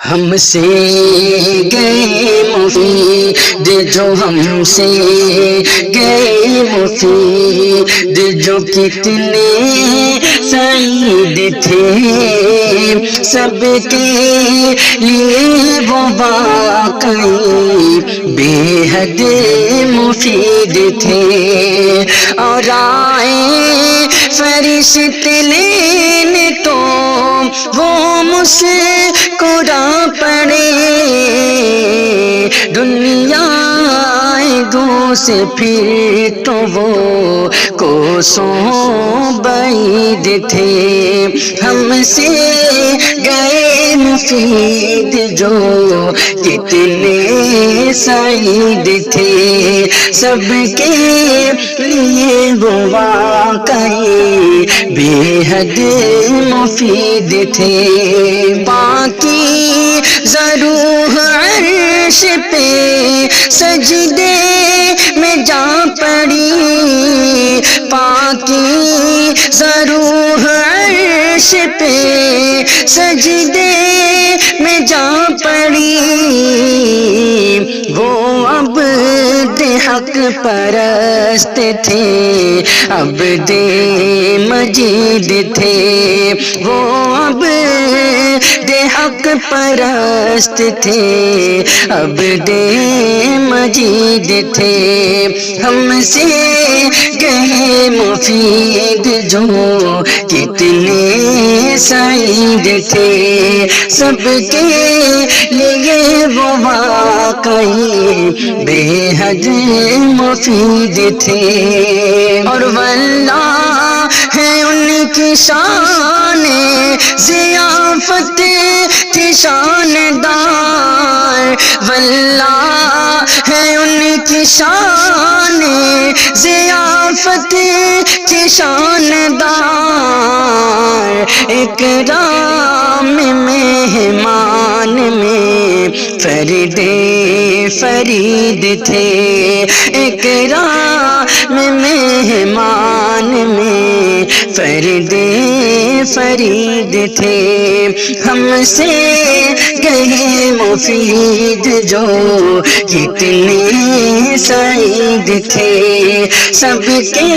ہم سے گئے مفید جو ہم سے گئے مفید جو کتنے سعید تھے سب کے لیے وہ واقعی بے حد مفید تھے اور آئے فرشتے لینے تو وہ مسکرا پڑے دنیا دو سے پھر تو وہ کوسوں بعید تھے ہم سے گئے مفید جو کتنے سعید تھے سب کے لیے وہ واقعی بے حد مفید تھے باقی ضرور عرش پہ سجدے میں جا پڑی پاکی ضرور عرش پہ سجدے میں جا پڑی وہ عبد حق پرست تھے عبد مجید تھے وہ عبد حق پرست تھے عبد مجید تھے ہم سے گئے مفید جو کتنے سعید تھے سب کے لیے وہ واقعی بے حد مفید تھے اور واللہ ہے ان کی شان ضیافت کی شاندار واللہ ہے ان کی شان ضیافت کی شاندار اکرام مہمان میں فرد فرید تھے اکرام مہمان میں فرد فرید تھے ہم سے گئے مفید جو کتنے سعید تھے سب کے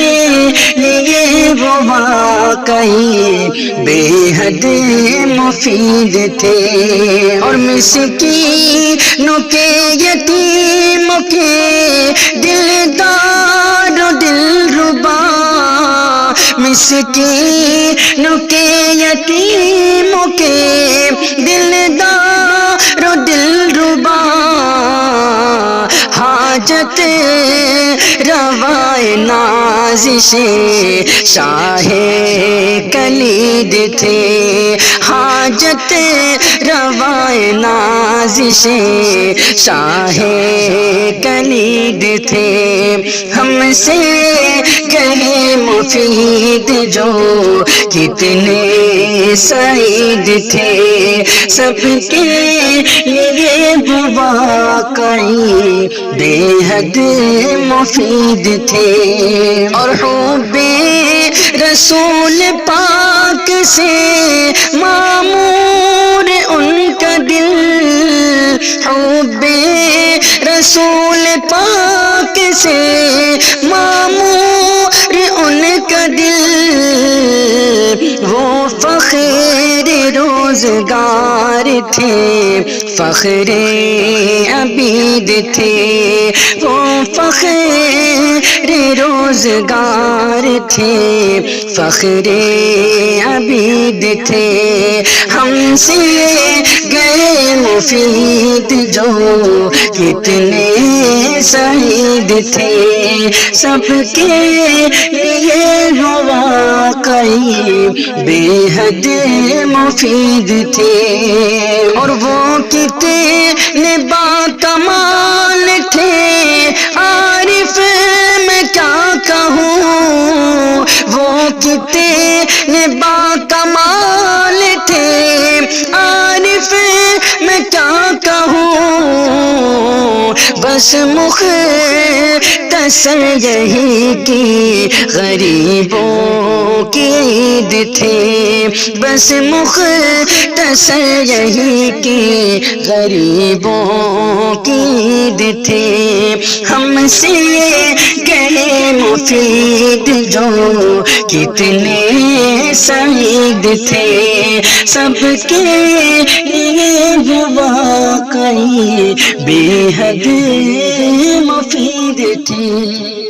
لیے وہ واقعی بے حد مفید تھے اور مسکینوں کے یتیموں کے دلدار و دلربا مسکینوں کے یتیموں کے دلدار و دلربا حاجت روائے نازش شاہ کلید تھے حاجت روائے نازش شاہ کلید تھے ہم سے گئے مفید جو کتنے سعید تھے سب کے لیے وہ واقعی بے حد مفید تھے اور حب رسول پاک سے معمور ان کا دل حب رسول پاک سے معمور ان کا دل وہ فخر روزگار تھے فخر عبید تھے وہ فخر روزگار تھے فخر عبید تھے ہم سے گئے مفید جو کتنے سعید تھے سب کے لیے وہ واقعی بے حد مفید تھے اور وہ کتنے باکمال تھے عارف میں کیا کہوں وہ کتنے باکمال تھے عارف میں کیا کہوں بس مختلف مختصر یہی کی غریبوں کی عید تھی، بس مختصر یہی کی غریبوں کی عید تھی۔ ہم سے کہے مفید جو کتنے سعید تھے، سب کے لیے وہ واقعی بے حد مفید تھے۔